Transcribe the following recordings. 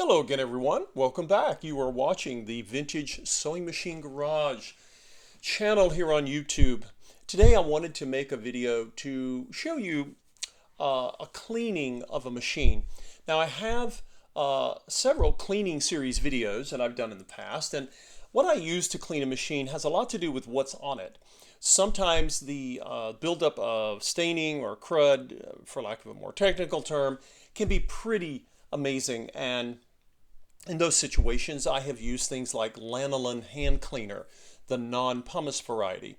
Hello again, everyone. Welcome back. You are watching the Vintage Sewing Machine Garage channel here on YouTube. Today I wanted to make a video to show you a cleaning of a machine. Now I have several cleaning series videos that I've done in the past, and what I use to clean a machine has a lot to do with what's on it. Sometimes the buildup of staining or crud, for lack of a more technical term, can be pretty amazing, and in those situations, I have used things like lanolin hand cleaner, the non-pumice variety.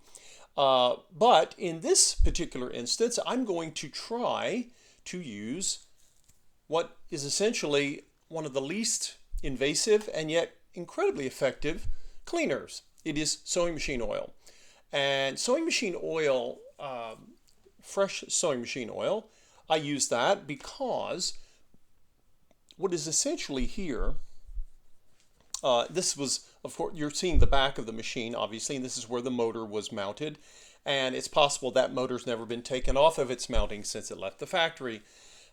But in this particular instance, I'm going to try to use what is essentially one of the least invasive and yet incredibly effective cleaners. It is sewing machine oil. And sewing machine oil, fresh sewing machine oil, I use that because what is essentially here, this was, of course, you're seeing the back of the machine, obviously, and this is where the motor was mounted. And it's possible that motor's never been taken off of its mounting since it left the factory.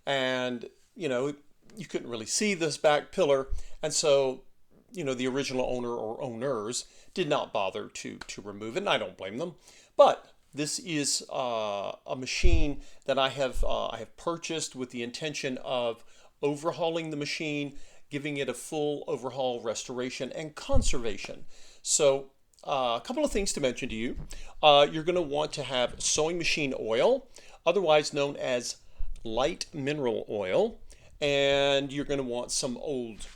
And, you couldn't really see this back pillar. And so, the original owner or owners did not bother to remove it, and I don't blame them. But this is a machine that I have purchased with the intention of overhauling the machine, giving it a full overhaul, restoration, and conservation. So a couple of things to mention to you. You're going to want to have sewing machine oil, otherwise known as light mineral oil, and you're going to want some old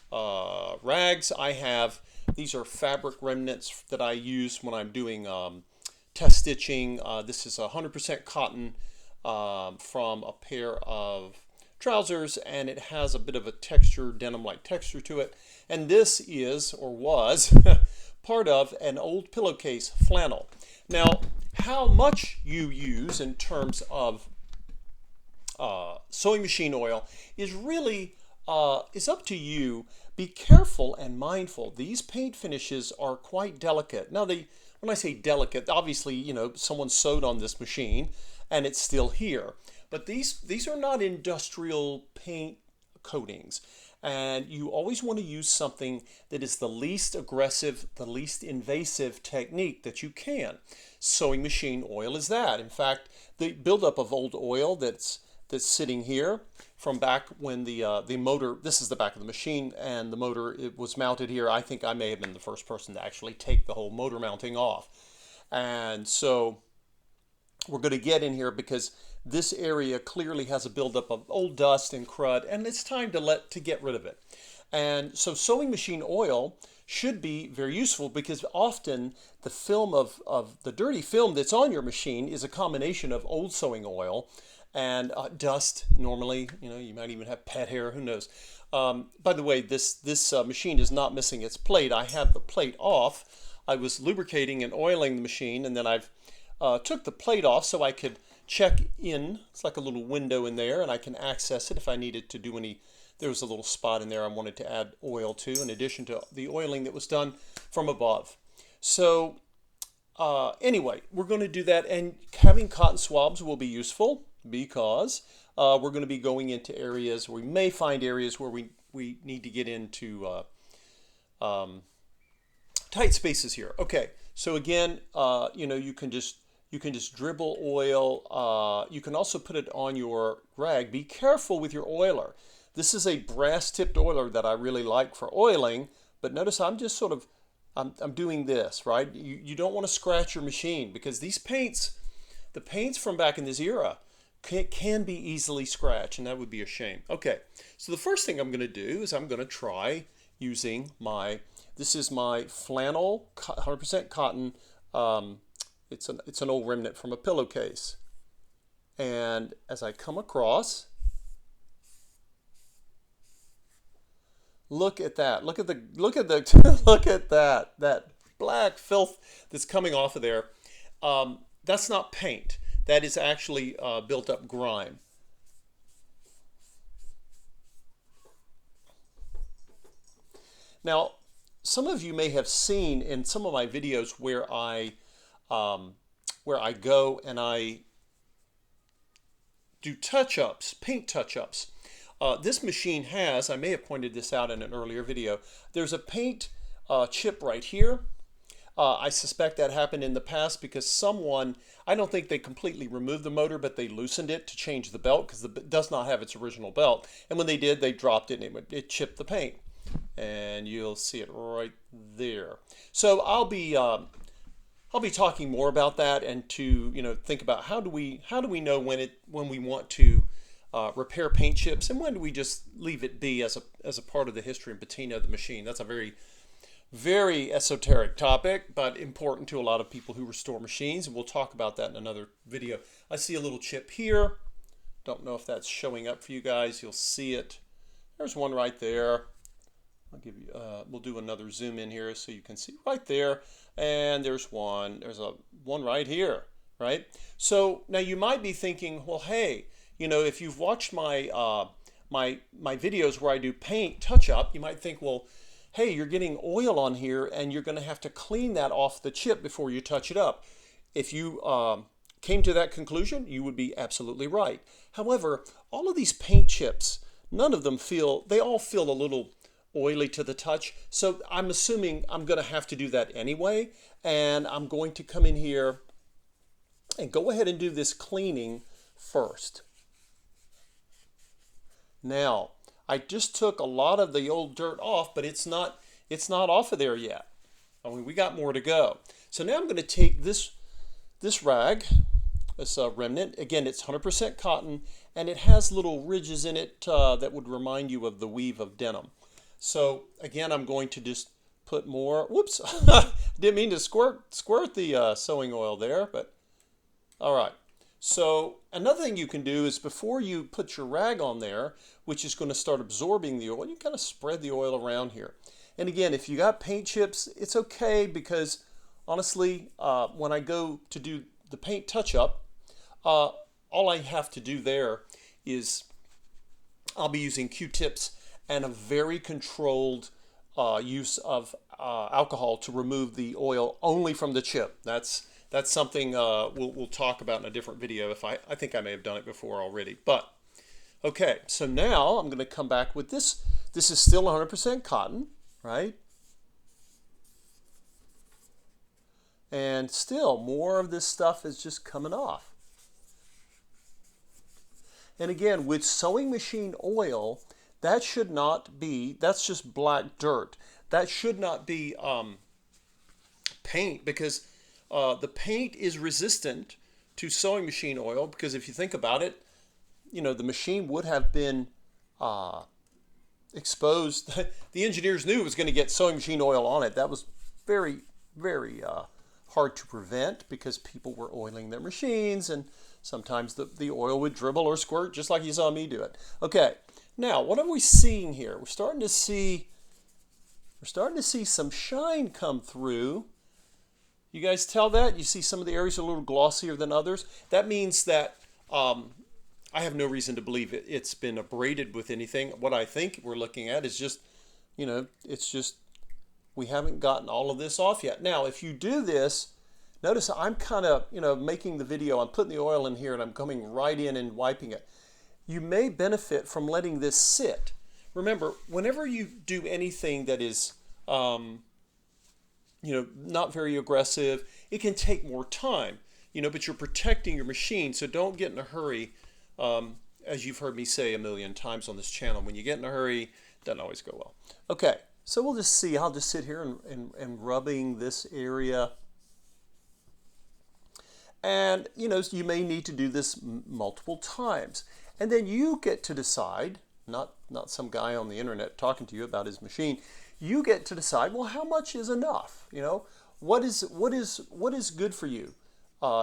rags. These are fabric remnants that I use when I'm doing test stitching. This is 100% cotton from a pair of trousers, and it has a bit of a texture, denim-like texture to it. And this is, or was, part of an old pillowcase flannel. Now, how much you use in terms of sewing machine oil is really is up to you. Be careful and mindful. These paint finishes are quite delicate. Now, when I say delicate, obviously, someone sewed on this machine and it's still here. But these are not industrial paint coatings. And you always want to use something that is the least aggressive, the least invasive technique that you can. Sewing machine oil is that. In fact, the buildup of old oil that's sitting here from back when the motor, this is the back of the machine, and the motor, it was mounted here. I think I may have been the first person to actually take the whole motor mounting off. And so we're going to get in here because this area clearly has a buildup of old dust and crud, and it's time to get rid of it. And so sewing machine oil should be very useful because often the film of the dirty film that's on your machine is a combination of old sewing oil and dust. Normally, you might even have pet hair, who knows. By the way, this machine is not missing its plate. I have the plate off. I was lubricating and oiling the machine, and then I've took the plate off so I could check in. It's like a little window in there, and I can access it if I needed to do any. There was a little spot in there I wanted to add oil to, in addition to the oiling that was done from above. So anyway, we're going to do that, and having cotton swabs will be useful because we're going to be going into areas. We may find areas where we need to get into tight spaces here. Okay, so again, you can just dribble oil. You can also put it on your rag. Be careful with your oiler. This is a brass tipped oiler that I really like for oiling, but notice I'm just sort of, I'm doing this, right? You don't want to scratch your machine because these paints, the paints from back in this era can be easily scratched, and that would be a shame. Okay, so the first thing I'm going to do is I'm going to try using this is my flannel, 100% cotton. It's an old remnant from a pillowcase. And as I come across, look at that. Look at look at that black filth that's coming off of there. That's not paint. That is actually built up grime. Now, some of you may have seen in some of my videos where I go and I do touch-ups, paint touch-ups. this machine has, I may have pointed this out in an earlier video, there's a paint chip right here. I suspect that happened in the past because someone, I don't think they completely removed the motor, but they loosened it to change the belt because it does not have its original belt. And when they did, they dropped it and it chipped the paint. And you'll see it right there. So I'll be talking more about that and to think about how do we know when we want to repair paint chips and when do we just leave it be as a part of the history and patina of the machine. That's a very esoteric topic, but important to a lot of people who restore machines, and we'll talk about that in another video. I see a little chip here. Don't know if that's showing up for you guys. You'll see it. There's one right there. I'll give you. We'll do another zoom in here so you can see right there. And there's one. There's one right here, right? So now you might be thinking, well, hey, if you've watched my my videos where I do paint touch-up, you might think, well, hey, you're getting oil on here and you're going to have to clean that off the chip before you touch it up. If you came to that conclusion, you would be absolutely right. However, all of these paint chips, none of them they all feel a little oily to the touch. So I'm assuming I'm going to have to do that anyway. And I'm going to come in here and go ahead and do this cleaning first. Now, I just took a lot of the old dirt off, but it's not off of there yet. I mean, we got more to go. So now I'm going to take this rag, this remnant. Again, it's 100% cotton, and it has little ridges in it that would remind you of the weave of denim. So again, I'm going to just put more. Whoops! Didn't mean to squirt the sewing oil there, but all right. So another thing you can do is before you put your rag on there, which is going to start absorbing the oil, you kind of spread the oil around here. And again, if you got paint chips, it's okay because honestly, when I go to do the paint touch-up, all I have to do there is I'll be using Q-tips and a very controlled use of alcohol to remove the oil only from the chip. That's something we'll talk about in a different video. I think I may have done it before already. But okay, so now I'm going to come back with this. This is still 100% cotton, right? And still more of this stuff is just coming off. And again, with sewing machine oil, that should not be, that's just black dirt. That should not be paint because the paint is resistant to sewing machine oil because if you think about it, the machine would have been exposed. The engineers knew it was going to get sewing machine oil on it. That was very, very hard to prevent because people were oiling their machines and sometimes the oil would dribble or squirt just like you saw me do it. Okay, now what are we seeing here? We're starting to see some shine come through. You guys tell that? You see some of the areas are a little glossier than others. That means that I have no reason to believe it's been abraded with anything. What I think we're looking at is just, it's just we haven't gotten all of this off yet. Now, if you do this, notice I'm kind of, making the video. I'm putting the oil in here and I'm coming right in and wiping it. You may benefit from letting this sit. Remember, whenever you do anything that is not very aggressive, it can take more time, but you're protecting your machine, so don't get in a hurry. As you've heard me say a million times on this channel, when you get in a hurry, it doesn't always go well. Okay, so we'll just see. I'll just sit here and rubbing this area. And, you may need to do this multiple times. And then you get to decide, not some guy on the internet talking to you about his machine, you get to decide, well, how much is enough? What is good for you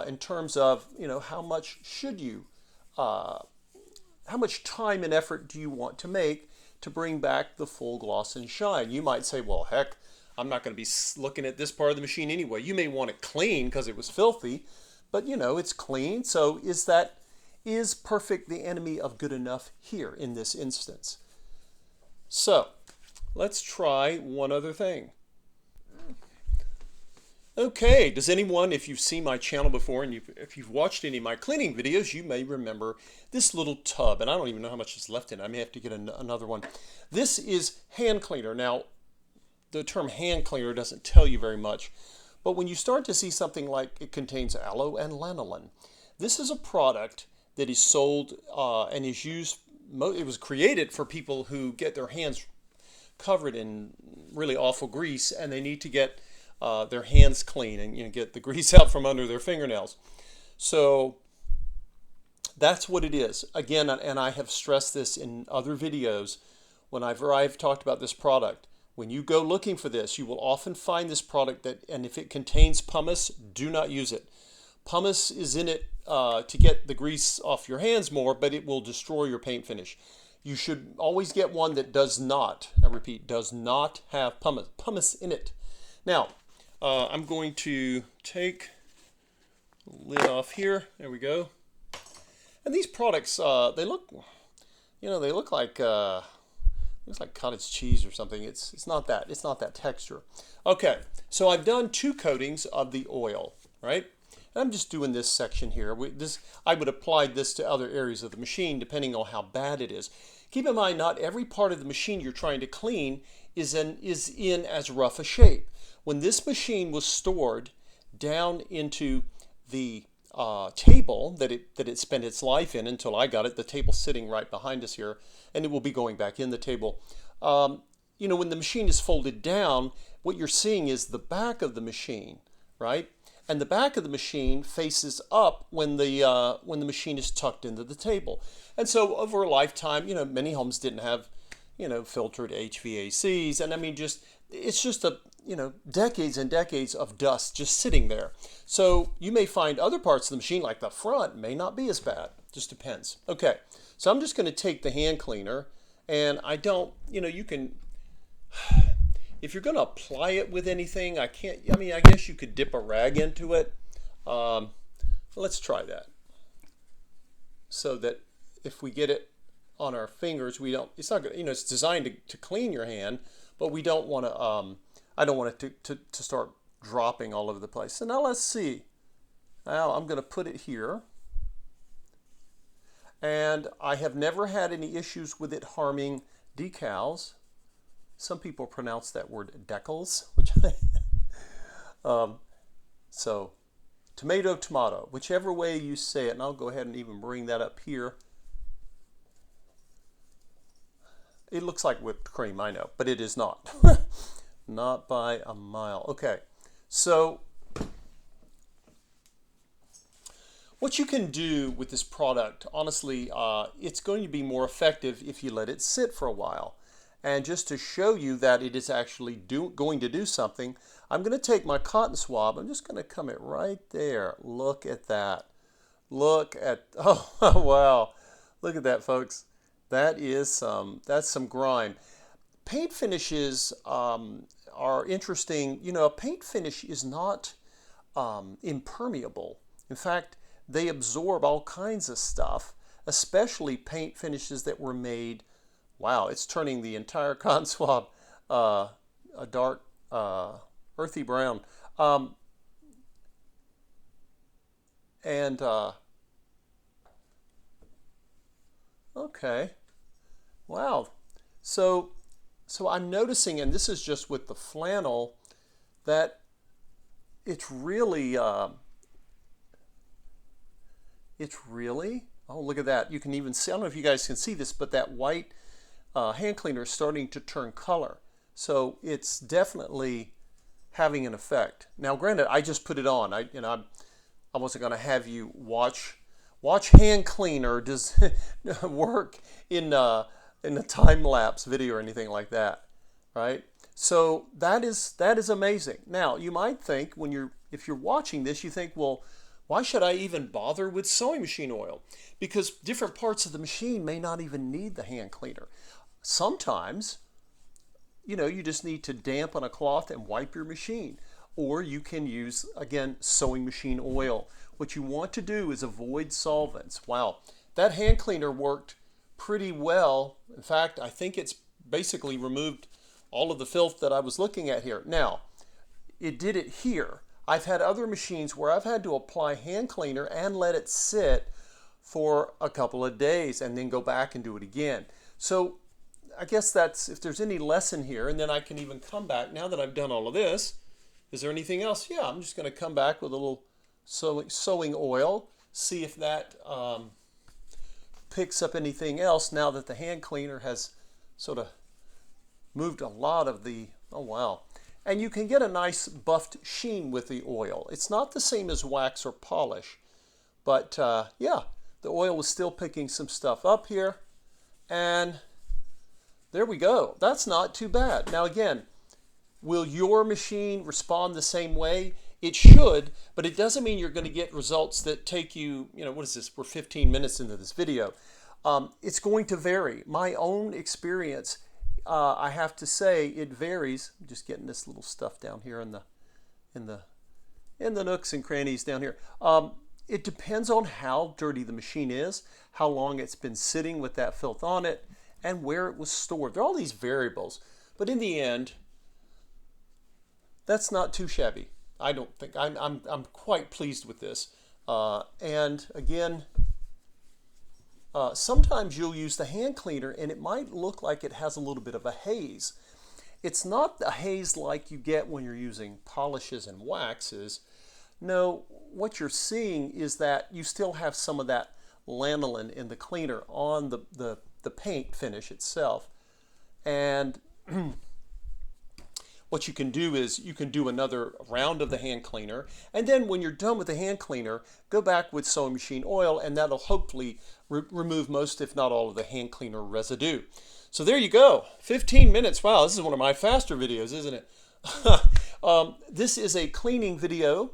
in terms of, how much should you, how much time and effort do you want to make to bring back the full gloss and shine? You might say, well, heck, I'm not going to be looking at this part of the machine anyway. You may want it clean because it was filthy, but it's clean. So is perfect the enemy of good enough here in this instance? So let's try one other thing. Okay, does anyone, if you've seen my channel before and if you've watched any of my cleaning videos, you may remember this little tub, and I don't even know how much is left in it. I may have to get another one. This is hand cleaner. Now, the term hand cleaner doesn't tell you very much, but when you start to see something like it contains aloe and lanolin, this is a product that is sold and is used, it was created for people who get their hands covered in really awful grease and they need to get their hands clean and get the grease out from under their fingernails. So that's what it is. Again, and I have stressed this in other videos whenever I've talked about this product. When you go looking for this, you will often find this product and if it contains pumice, do not use it. Pumice is in it to get the grease off your hands more, but it will destroy your paint finish. You should always get one that does not, I repeat, does not have pumice in it. Now, I'm going to take the lid off here. There we go. And these products, they look, they look like looks like cottage cheese or something. It's not that. It's not that texture. Okay, so I've done 2 coatings of the oil, right? And I'm just doing this section here. I would apply this to other areas of the machine depending on how bad it is. Keep in mind, not every part of the machine you're trying to clean is in as rough a shape. When this machine was stored down into the table that it spent its life in until I got it, the table sitting right behind us here, and it will be going back in the table. When the machine is folded down, what you're seeing is the back of the machine, right? And the back of the machine faces up when the machine is tucked into the table. And so over a lifetime, many homes didn't have, filtered HVACs, and I mean, it's just decades and decades of dust just sitting there. So you may find other parts of the machine, like the front, may not be as bad. Just depends. Okay, so I'm just going to take the hand cleaner, and I don't, you can, if you're going to apply it with anything, I guess you could dip a rag into it. Let's try that. So that if we get it on our fingers, it's not good, it's designed to clean your hand, but we don't want to, I don't want it to start dropping all over the place. So now let's see. Now I'm going to put it here. And I have never had any issues with it harming decals. Some people pronounce that word decals, which so tomato, whichever way you say it, and I'll go ahead and even bring that up here. It looks like whipped cream, I know, but it is not. Not by a mile. Okay, so what you can do with this product, honestly, it's going to be more effective if you let it sit for a while. And just to show you that it is actually going to do something, I'm going to take my cotton swab. I'm just going to come it right there. Look at that. Look at, oh, wow. Look at that, folks. That's some grime. Paint finishes are interesting. A paint finish is not impermeable. In fact, they absorb all kinds of stuff, especially paint finishes that were made. Wow, it's turning the entire cotton swab a dark, earthy brown. Okay, wow. So I'm noticing, and this is just with the flannel, that it's really, oh, look at that. You can even see, I don't know if you guys can see this, but that white hand cleaner is starting to turn color. So it's definitely having an effect. Now, granted, I just put it on. I wasn't going to have you watch hand cleaner does work in a time-lapse video or anything like that, right? So that is amazing. Now, you might think if you're watching this, you think, well, why should I even bother with sewing machine oil? Because different parts of the machine may not even need the hand cleaner. Sometimes, you just need to dampen a cloth and wipe your machine. Or you can use, again, sewing machine oil. What you want to do is avoid solvents. Wow, that hand cleaner worked pretty well. In fact, I think it's basically removed all of the filth that I was looking at here. Now, it did it here. I've had other machines where I've had to apply hand cleaner and let it sit for a couple of days and then go back and do it again. So I guess that's, if there's any lesson here, and then I can even come back now that I've done all of this. Is there anything else? Yeah, I'm just going to come back with a little sewing oil, see if that picks up anything else now that the hand cleaner has sort of moved a lot of the, oh wow. And you can get a nice buffed sheen with the oil. It's not the same as wax or polish, but yeah, the oil was still picking some stuff up here, and there we go. That's not too bad. Now again, will your machine respond the same way? It should, but it doesn't mean you're going to get results that take you, what is this? We're 15 minutes into this video. It's going to vary. My own experience, I have to say, it varies. I'm just getting this little stuff down here in the nooks and crannies down here. It depends on how dirty the machine is, how long it's been sitting with that filth on it, and where it was stored. There are all these variables, but in the end, that's not too shabby. I don't think. I'm quite pleased with this. And again, sometimes you'll use the hand cleaner and it might look like it has a little bit of a haze. It's not a haze like you get when you're using polishes and waxes. No, what you're seeing is that you still have some of that lanolin in the cleaner on the paint finish itself. And what you can do is you can do another round of the hand cleaner, and then when you're done with the hand cleaner, go back with sewing machine oil, and that'll hopefully remove most, if not all, of the hand cleaner residue. So there you go, 15 minutes. Wow, this is one of my faster videos, isn't it? This is a cleaning video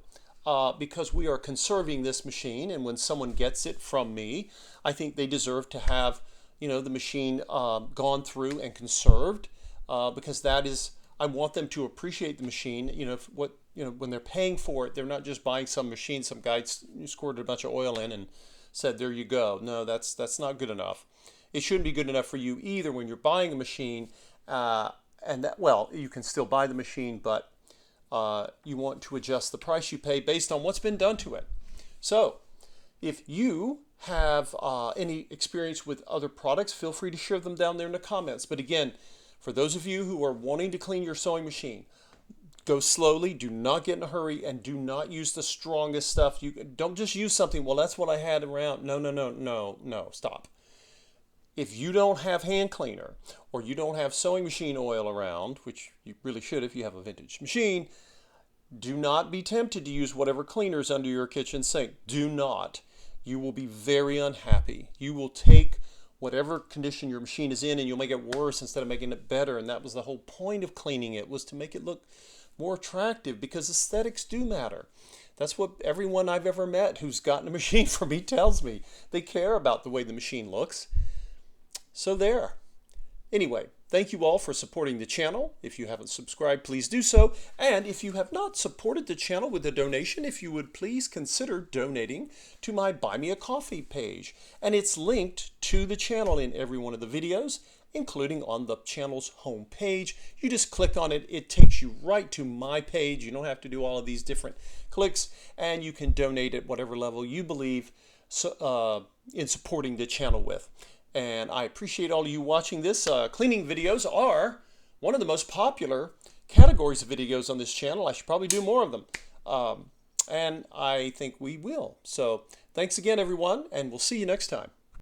because we are conserving this machine, and when someone gets it from me, I think they deserve to have the machine gone through and conserved, because that is, I want them to appreciate the machine. When they're paying for it, they're not just buying some machine some guy squirted a bunch of oil in and said, there you go. No, that's not good enough. It shouldn't be good enough for you either when you're buying a machine. Well, you can still buy the machine, but you want to adjust the price you pay based on what's been done to it. So if you have any experience with other products, feel free to share them down there in the comments. But again, for those of you who are wanting to clean your sewing machine, go slowly, do not get in a hurry, and do not use the strongest stuff. You don't just use something, well, that's what I had around. No, stop. If you don't have hand cleaner, or you don't have sewing machine oil around, which you really should if you have a vintage machine, do not be tempted to use whatever cleaners under your kitchen sink. Do not. You will be very unhappy. You will take whatever condition your machine is in and you'll make it worse instead of making it better. And that was the whole point of cleaning it, was to make it look more attractive, because aesthetics do matter. That's what everyone I've ever met who's gotten a machine from me tells me. They care about the way the machine looks. So there. Anyway, thank you all for supporting the channel. If you haven't subscribed, please do so. And if you have not supported the channel with a donation, if you would please consider donating to my Buy Me a Coffee page. And it's linked to the channel in every one of the videos, including on the channel's home page. You just click on it. It takes you right to my page. You don't have to do all of these different clicks, and you can donate at whatever level you believe in supporting the channel with. And I appreciate all of you watching this. Cleaning videos are one of the most popular categories of videos on this channel. I should probably do more of them. And I think we will. So thanks again, everyone, and we'll see you next time.